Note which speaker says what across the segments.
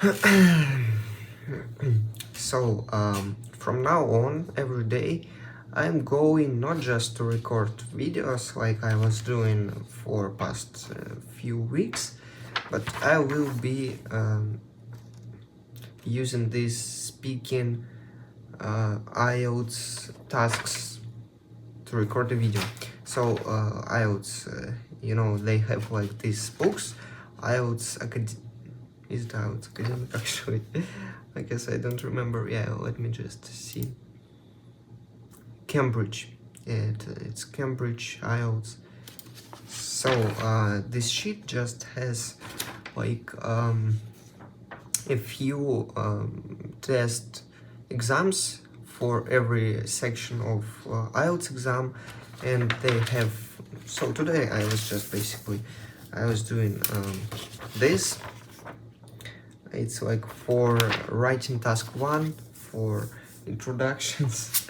Speaker 1: From now on, every day, I'm going not just to record videos like I was doing for past few weeks, but I will be using these speaking IELTS tasks to record a video. So IELTS, they have like these books, IELTS is it IELTS Academic actually? I guess I don't remember. Yeah, let me just see. Cambridge. It's Cambridge IELTS. So this sheet just has like a few test exams for every section of IELTS exam, and they have. So today I was doing this. It's like for writing task 1 for introductions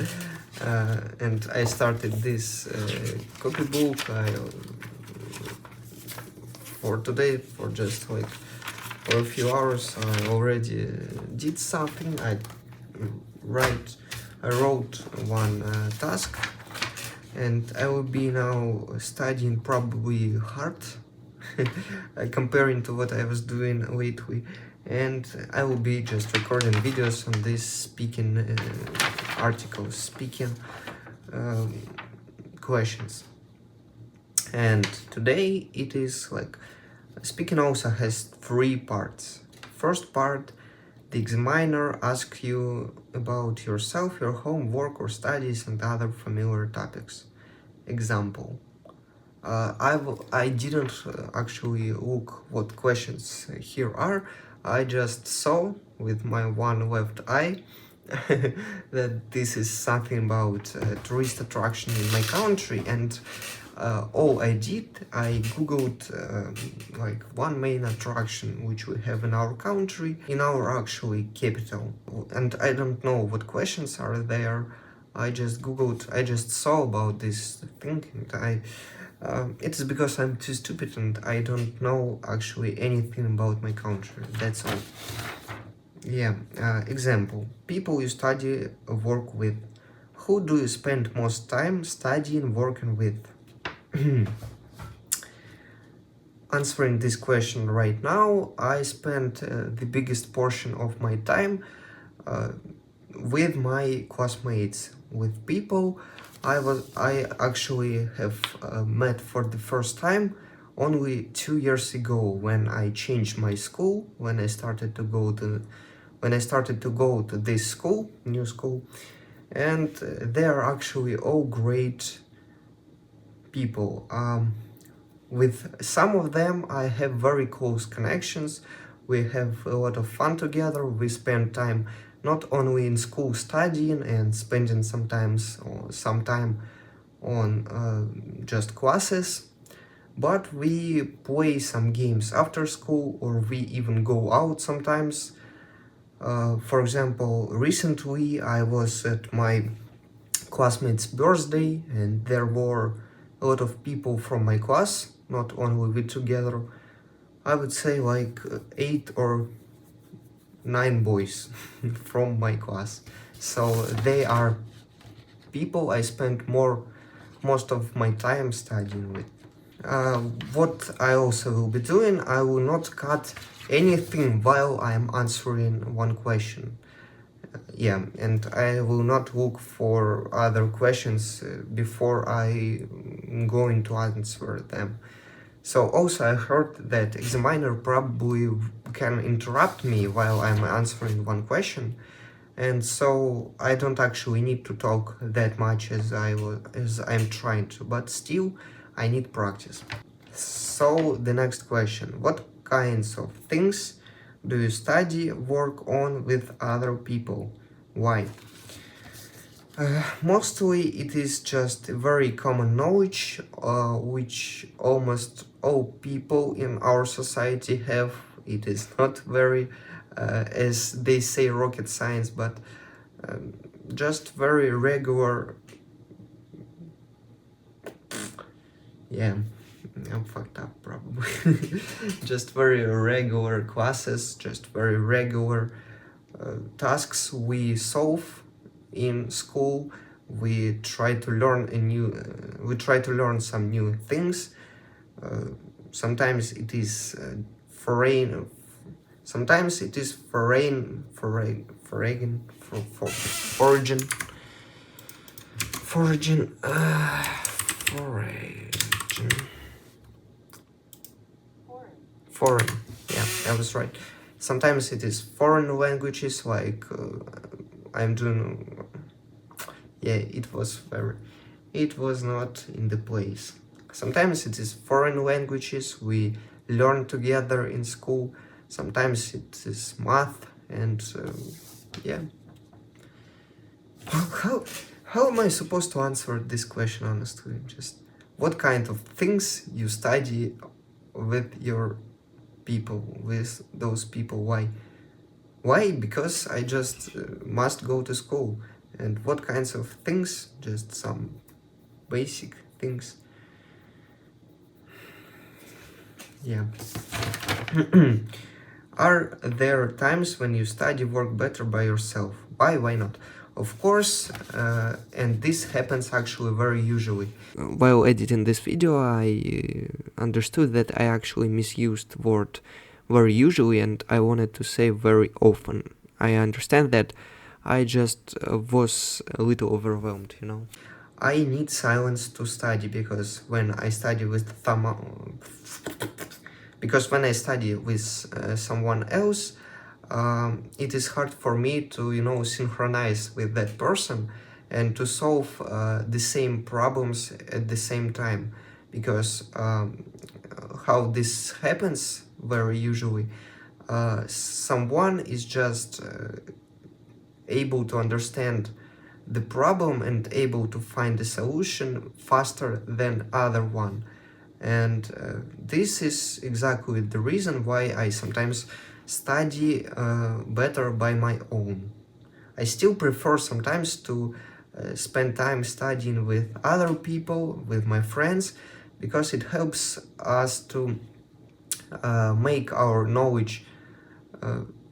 Speaker 1: and I started this copybook for today. For just like for a few hours I already did something. I wrote one task, and I will be now studying probably hard comparing to what I was doing lately, and I will be just recording videos on this speaking articles, speaking questions. And today it is like speaking also has 3 parts. First part, the examiner asks you about yourself, your home, work or studies, and other familiar topics. Example. I didn't actually look what questions here are. I just saw with my one left eye that this is something about tourist attraction in my country, and all I did, I googled like one main attraction which we have in our country, in our actually capital, and I don't know what questions are there. I just googled, I just saw about this thing, and it's because I'm too stupid and I don't know actually anything about my country, that's all. Yeah, example. People you study work with. Who do you spend most time studying, working with? Answering this question right now, I spent the biggest portion of my time with my classmates, with people I actually have met for the first time only 2 years ago, when I changed my school, when I started to go to this school, new school, and they are actually all great people. With some of them I have very close connections. We have a lot of fun together. We spend time not only in school studying and spending some time on just classes, but we play some games after school, or we even go out sometimes. For example, recently I was at my classmate's birthday, and there were a lot of people from my class, not only we together. I would say like 8 or 9 boys from my class. So they are people I spend most of my time studying with. What I also will be doing, I will not cut anything while I'm answering one question. Yeah, and I will not look for other questions before I'm going to answer them. So also I heard that examiner probably can interrupt me while I'm answering one question, and so I don't actually need to talk that much as I'm trying to, but still I need practice. So the next question: what kinds of things do you study, work on with other people? Why? Mostly it is just very common knowledge, which almost all people in our society have. It is not very, as they say, rocket science, but just very regular, yeah, I'm fucked up probably. Just very regular classes, just very regular tasks we solve in school. We try to learn some new things. Sometimes it is foreign, sometimes it is foreign, foreign, origin, origin, foreign. Yeah, I was right. Sometimes it is foreign languages, like I'm doing. Yeah, it was not in the place. Sometimes it is foreign languages we learn together in school. Sometimes it is math, and yeah. How am I supposed to answer this question honestly? Just what kind of things you study with your people, with those people? Why? Because I just must go to school. And what kinds of things? Just some basic things. Yeah. Are there times when you study work better by yourself? Why not? Of course, and this happens actually very usually. While editing this video, I understood that I actually misused word very usually, and I wanted to say very often. I understand that I just was a little overwhelmed, you know. I need silence to study because when I study with someone else, it is hard for me to, you know, synchronize with that person and to solve the same problems at the same time. Because how this happens very usually, someone is just able to understand the problem and able to find a solution faster than other one. And this is exactly the reason why I sometimes study better by my own. I still prefer sometimes to spend time studying with other people, with my friends, because it helps us to make our knowledge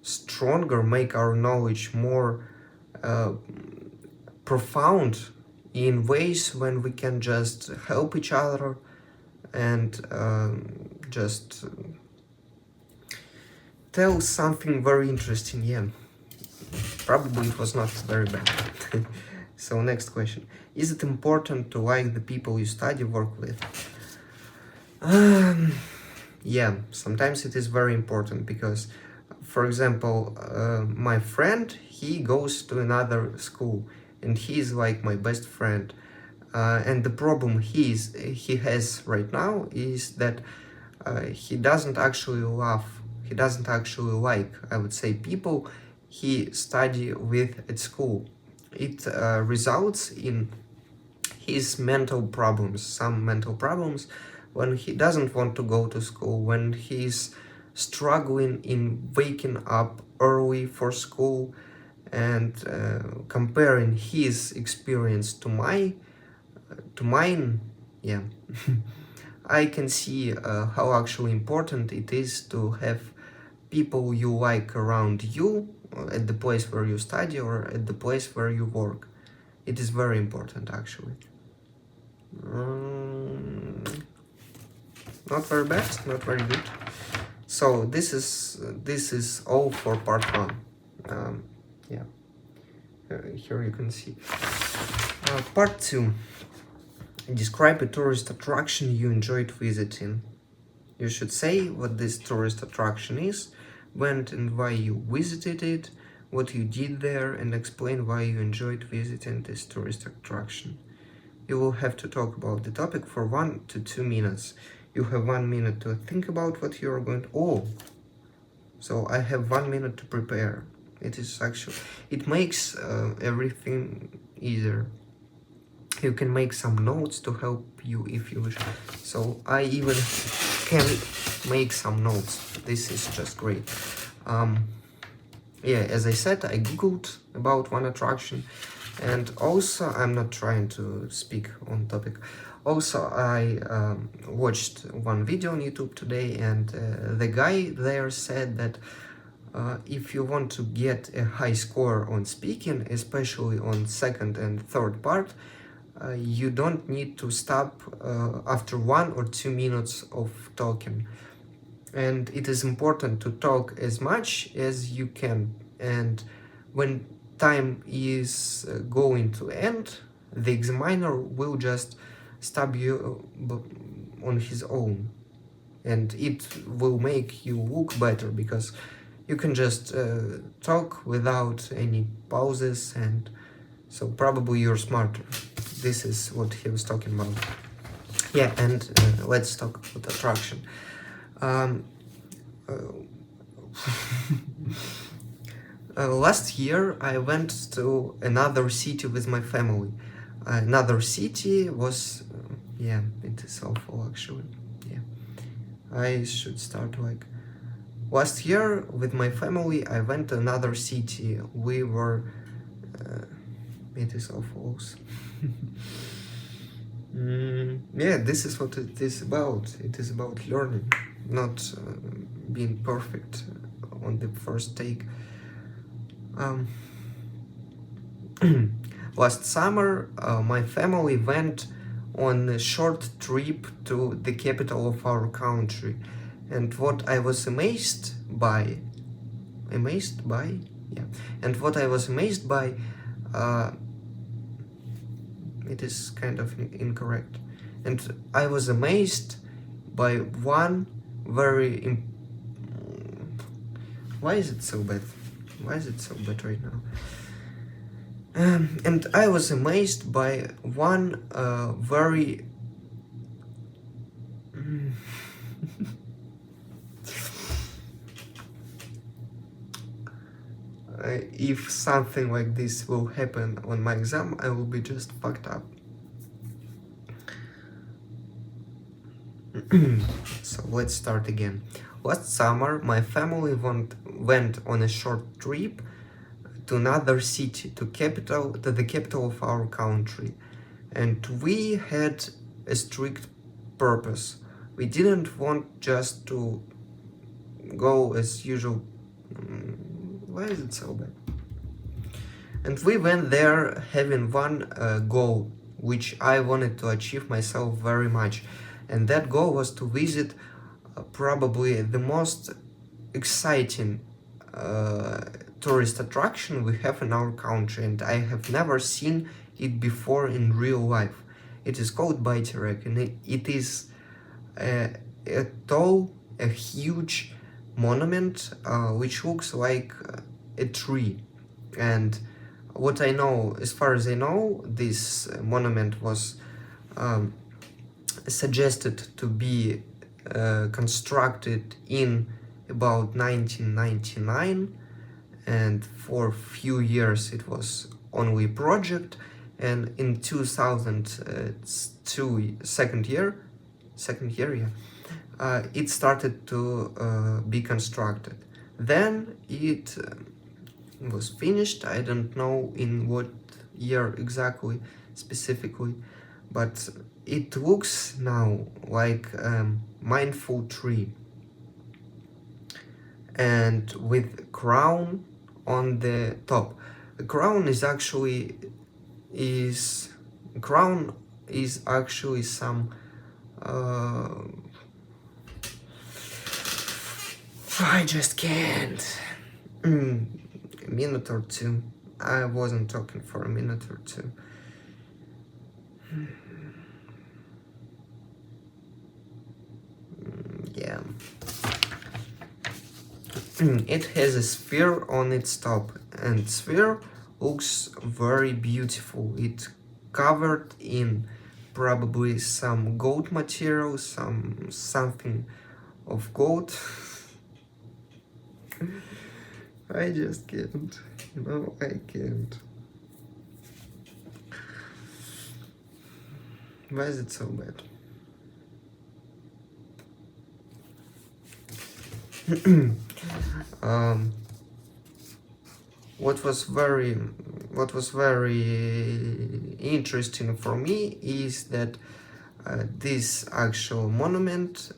Speaker 1: stronger, make our knowledge more profound in ways when we can just help each other and just tell something very interesting. Yeah, probably it was not very bad. So next question: is it important to like the people you study work with? Yeah, sometimes it is very important because, for example, my friend, he goes to another school and he's like my best friend. And the problem he has right now is that he doesn't actually like, I would say, people he study with at school. It results in his mental problems, some mental problems, when he doesn't want to go to school, when he's struggling in waking up early for school, and comparing his experience to mine. Yeah. I can see how actually important it is to have people you like around you at the place where you study or at the place where you work. It is very important actually. Not very bad, not very good. So this is all for part one. Yeah, here you can see. Part two. Describe a tourist attraction you enjoyed visiting. You should say what this tourist attraction is, when and why you visited it, what you did there, and explain why you enjoyed visiting this tourist attraction. You will have to talk about the topic for 1 to 2 minutes. You have 1 minute to think about what you are going to... Oh! So I have 1 minute to prepare. It makes everything easier. You can make some notes to help you if you wish. So I even can make some notes. This is just great. Yeah, as I said, I googled about one attraction, and also I'm not trying to speak on topic. Also, I watched one video on YouTube today, and the guy there said that if you want to get a high score on speaking, especially on second and third part, you don't need to stop after 1 or 2 minutes of talking. And it is important to talk as much as you can. And when time is going to end, the examiner will just stop you on his own. And it will make you look better, because you can just talk without any pauses, and so probably you're smarter. This is what he was talking about. Yeah, and let's talk about attraction. Last year I went to another city with my family. Another city was, yeah, it is awful actually. Yeah, I should start like, last year with my family I went to another city. We were, it is awful. Yeah, this is what it is about. It is about learning, not being perfect on the first take. Last summer, my family went on a short trip to the capital of our country, and what I was amazed by, it is kind of incorrect. And I was amazed by one very... Why is it so bad? Why is it so bad right now? And I was amazed by one very... if something like this will happen on my exam, I will be just fucked up. So let's start again. Last summer, my family went on a short trip to another city, to the capital of our country, and we had a strict purpose. We didn't want just to go as usual. Why is it so bad? And we went there having one goal, which I wanted to achieve myself very much. And that goal was to visit probably the most exciting tourist attraction we have in our country. And I have never seen it before in real life. It is called Bayterek, and it is a tall, a huge monument which looks like a tree. And what I know, as far as I know, this monument was suggested to be constructed in about 1999, and for a few years it was only a project, and in 2002, second year, yeah, it started to be constructed. Then it was finished. I don't know in what year exactly, specifically, but it looks now like a mindful tree, and with crown on the top. The crown is actually some I just can't. A minute or two. I wasn't talking for a minute or two. Yeah. It has a sphere on its top, and sphere looks very beautiful. It's covered in probably some gold material, something of gold. I just can't. No, I can't. Why is it so bad? What was very interesting for me is that this actual monument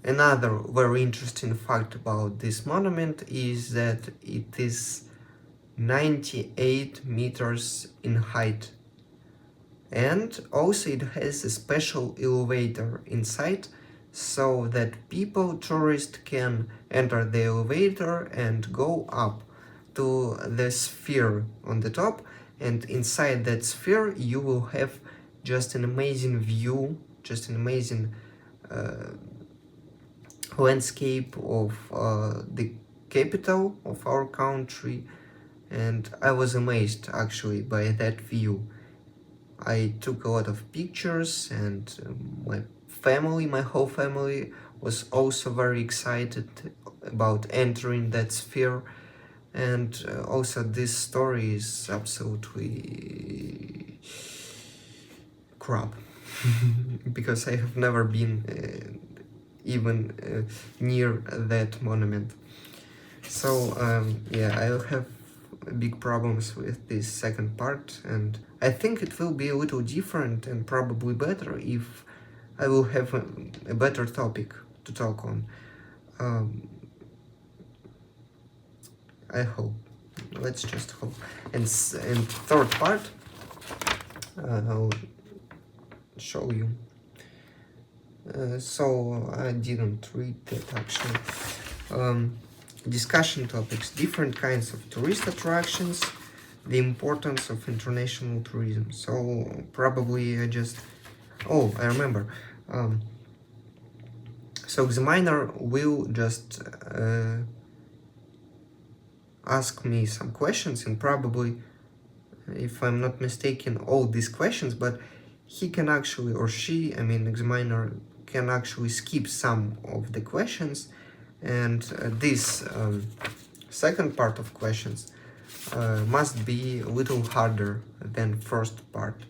Speaker 1: another very interesting fact about this monument is that it is 98 meters in height, and also it has a special elevator inside so that tourists can enter the elevator and go up to the sphere on the top, and inside that sphere you will have just an amazing view, just an amazing landscape of the capital of our country, and I was amazed actually by that view. I took a lot of pictures, and my whole family was also very excited about entering that sphere. And also this story is absolutely crap because I have never been even near that monument. So yeah, I'll have big problems with this second part, and I think it will be a little different and probably better if I will have a better topic to talk on. I hope. Let's just hope. And third part, I'll show you. So I didn't read that actually. Discussion topics: different kinds of tourist attractions, the importance of international tourism. So probably I just... Oh, I remember. So examiner will just ask me some questions, and probably, if I'm not mistaken, all these questions, but he can actually, or she, I mean examiner, can actually skip some of the questions, and this second part of questions must be a little harder than first part.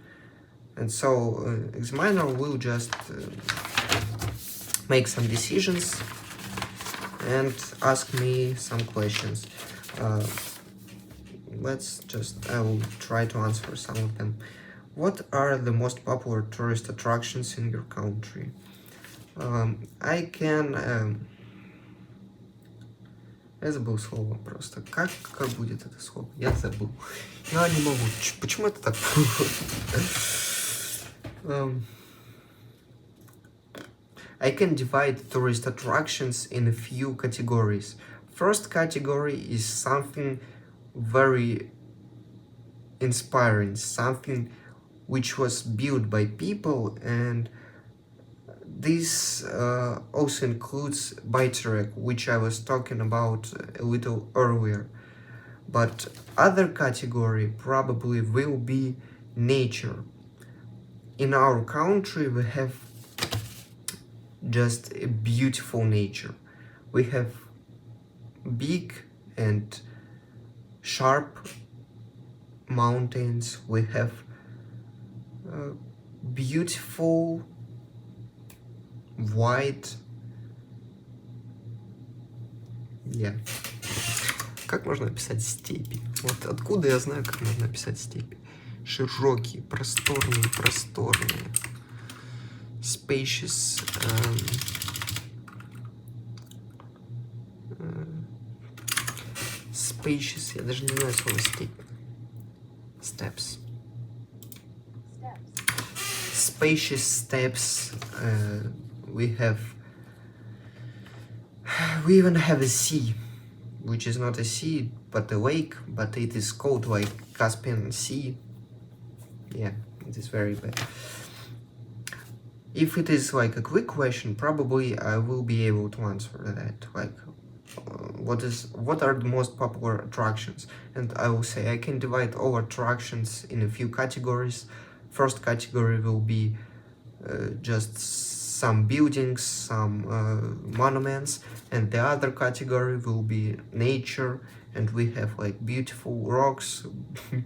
Speaker 1: And so examiner will just make some decisions and ask me some questions. I will try to answer some of them. What are the most popular tourist attractions in your country? I can... Я забыл слово просто. Как будет это слово? Я забыл. Я не могу. Почему это так? I can divide tourist attractions in a few categories. First category is something very inspiring, something which was built by people, and this also includes Bayterek, which I was talking about a little earlier. But other category probably will be nature. In our country we have just a beautiful nature. We have big and sharp mountains, we have beautiful white... Как можно описать степи? Вот откуда я знаю, как можно описать степи? Широкие, просторные. Spacious. Spacious, я даже не знаю слово степь. Steppes. Spacious steppes. We even have a sea, which is not a sea but a lake, but it is called like Caspian Sea. Yeah, it is very bad. If it is like a quick question, probably I will be able to answer that, like what are the most popular attractions, and I will say I can divide all attractions in a few categories. First category will be just some buildings, some monuments, and the other category will be nature, and we have like beautiful rocks,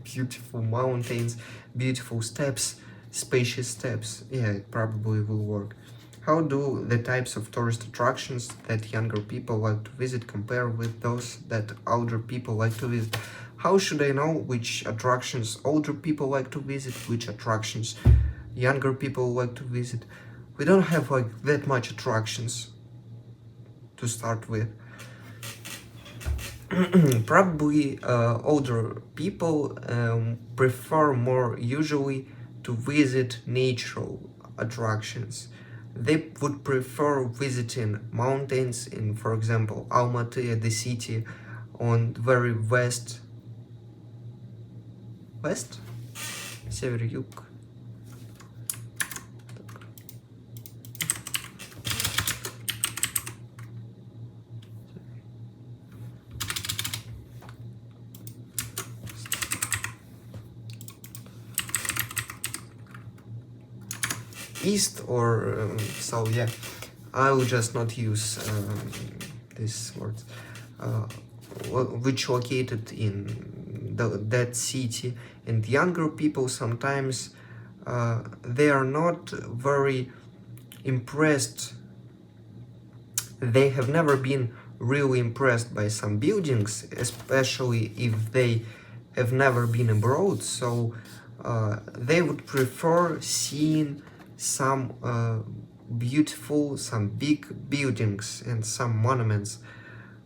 Speaker 1: beautiful mountains, beautiful steps, spacious steps. Yeah, it probably will work. How do the types of tourist attractions that younger people like to visit compare with those that older people like to visit? How should I know which attractions older people like to visit, which attractions younger people like to visit? We don't have like that much attractions to start with. Probably older people prefer more usually to visit natural attractions. They would prefer visiting mountains in, for example, Almaty, the city on very север-юг. East or so, yeah. I will just not use these words. Which located in that city, and younger people sometimes they are not very impressed. They have never been really impressed by some buildings, especially if they have never been abroad, so they would prefer seeing some beautiful, some big buildings and some monuments.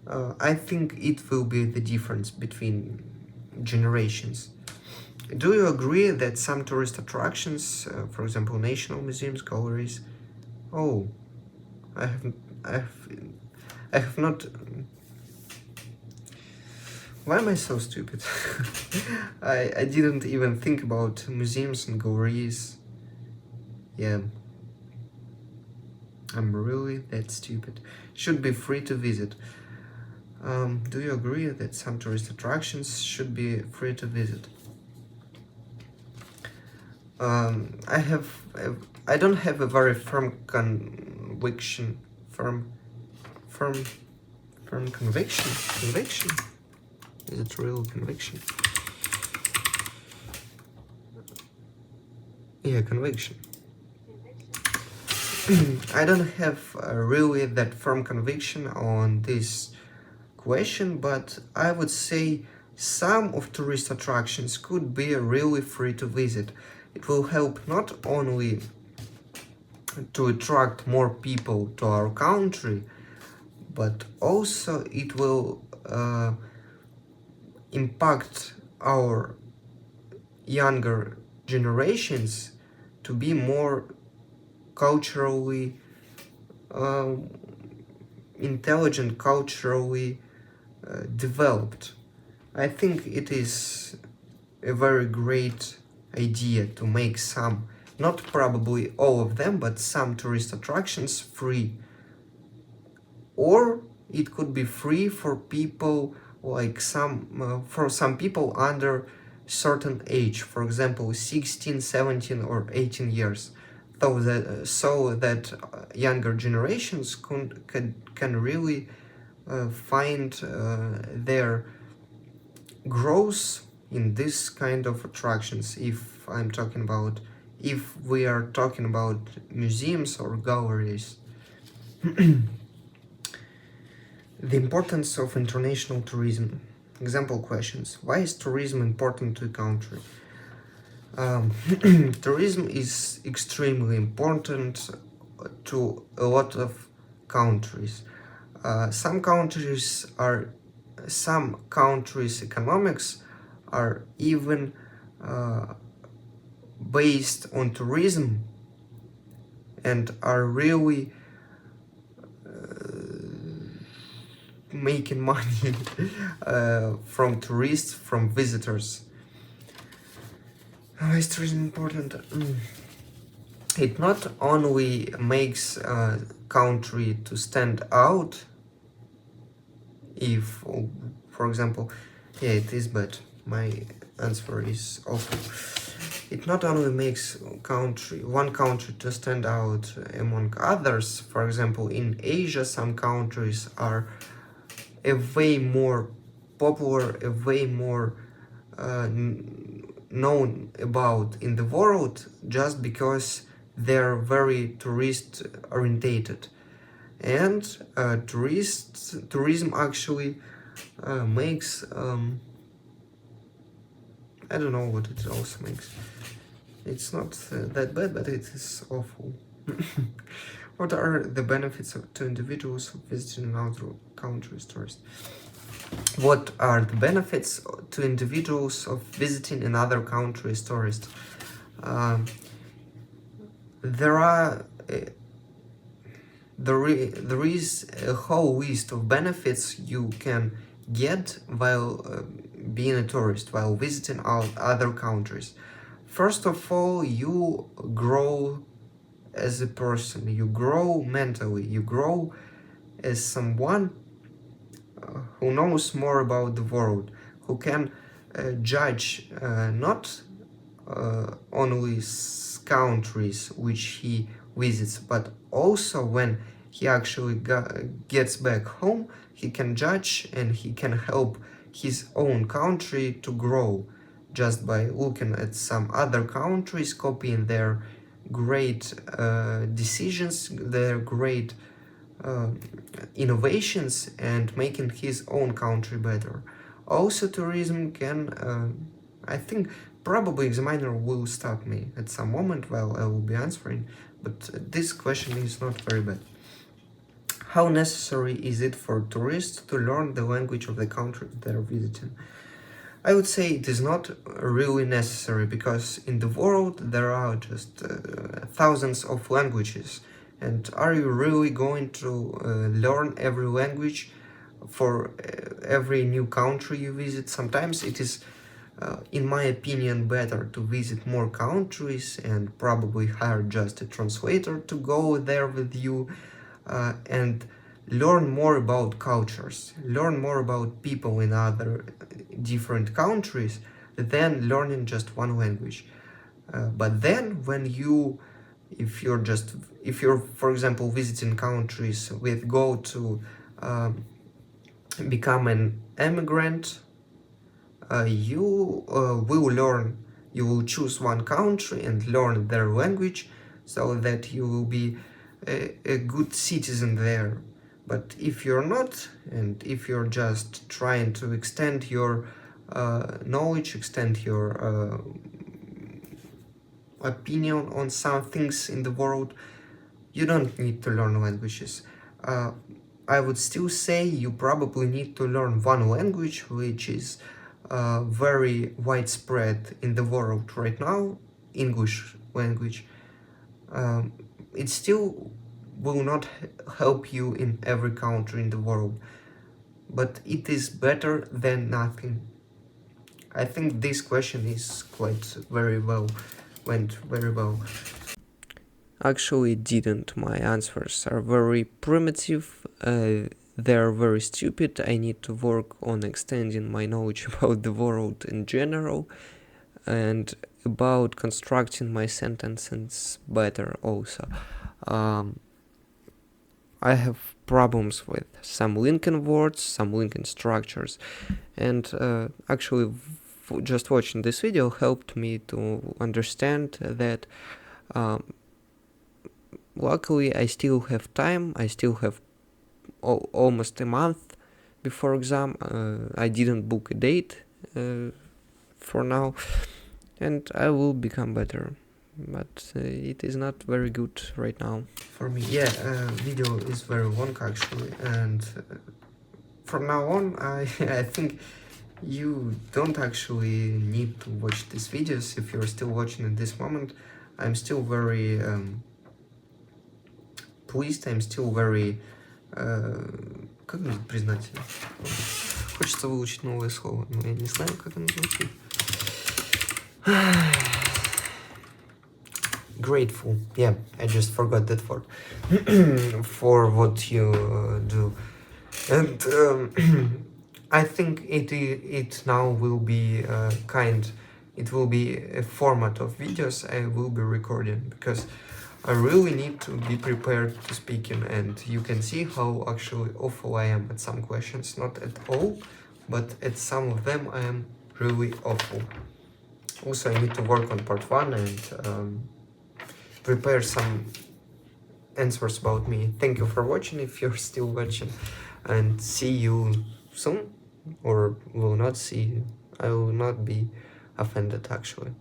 Speaker 1: I think it will be the difference between generations. Do you agree that some tourist attractions, for example, national museums, galleries? Oh, I have not. Why am I so stupid? I didn't even think about museums and galleries. Yeah, I'm really that stupid. Should be free to visit. Do you agree that some tourist attractions should be free to visit? I don't have a very firm conviction. Firm conviction? Conviction? Is it real conviction? Yeah, conviction. I don't have really that firm conviction on this question, but I would say some of tourist attractions could be really free to visit. It will help not only to attract more people to our country, but also it will impact our younger generations to be more culturally intelligent, culturally developed. I think it is a very great idea to make some, not probably all of them, but some tourist attractions free. Or it could be free for people like for some people under certain age, for example 16, 17 or 18 years, so that younger generations can really find their growth in this kind of attractions. If we are talking about museums or galleries. The importance of international tourism. Example questions. Why is tourism important to a country? Tourism is extremely important to a lot of countries. Some countries' economics are even based on tourism and are really making money from tourists, from visitors. Why is tourism important? It not only makes a country to stand out, if, for example, yeah, it is, but my answer is awful. It not only makes one country to stand out among others. For example, in Asia, some countries are a way more popular, a way more known about in the world just because they're very tourist orientated. And tourism actually makes I don't know what it also makes. It's not that bad, but it is awful. What are the benefits to individuals visiting other countries tourists? What are the benefits to individuals of visiting another country's tourists? There are there is a whole list of benefits you can get while being a tourist, while visiting other countries. First of all, you grow as a person, you grow mentally, you grow as someone who knows more about the world, who can judge not only countries which he visits, but also when he actually gets back home, he can judge and he can help his own country to grow just by looking at some other countries, copying their great decisions, their great innovations, and making his own country better. Also, tourism can, I think, probably examiner will stop me at some moment while I will be answering, but this question is not very bad. How necessary is it for tourists to learn the language of the country they're visiting? I would say it is not really necessary, because in the world there are just thousands of languages, and are you really going to learn every language for every new country you visit? Sometimes it is, in my opinion, better to visit more countries and probably hire just a translator to go there with you and learn more about cultures, learn more about people in other different countries than learning just one language. But then when if you're, for example, visiting countries with goal to become an immigrant, you will choose one country and learn their language so that you will be a good citizen there. But if you're not, and if you're just trying to extend your knowledge, extend your opinion on some things in the world, you don't need to learn languages. I would still say you probably need to learn one language which is very widespread in the world right now, English language. It still will not help you in every country in the world, but it is better than nothing. I think this question is went very well. Actually, it didn't. My answers are very primitive, they're very stupid. I need to work on extending my knowledge about the world in general and about constructing my sentences better also. I have problems with some linking words, some linking structures, and actually just watching this video helped me to understand that luckily I still have time. I still have almost a month before exam. I didn't book a date for now, and I will become better, but it is not very good right now for me. Yeah, video is very long actually, and from now on I think you don't actually need to watch these videos if you're still watching at this moment. I'm still very pleased, I'm still very как будет признательно? Хочется выучить новое слово, но я не знаю, как оно звучит. Grateful, yeah, I just forgot that word. For what you do, and I think it now will be it will be a format of videos I will be recording, because I really need to be prepared to speaking, and you can see how actually awful I am at some questions. Not at all, but at some of them I am really awful. Also, I need to work on part 1 and prepare some answers about me. Thank you for watching if you're still watching, and see you soon, or will not see you. I will not be offended actually.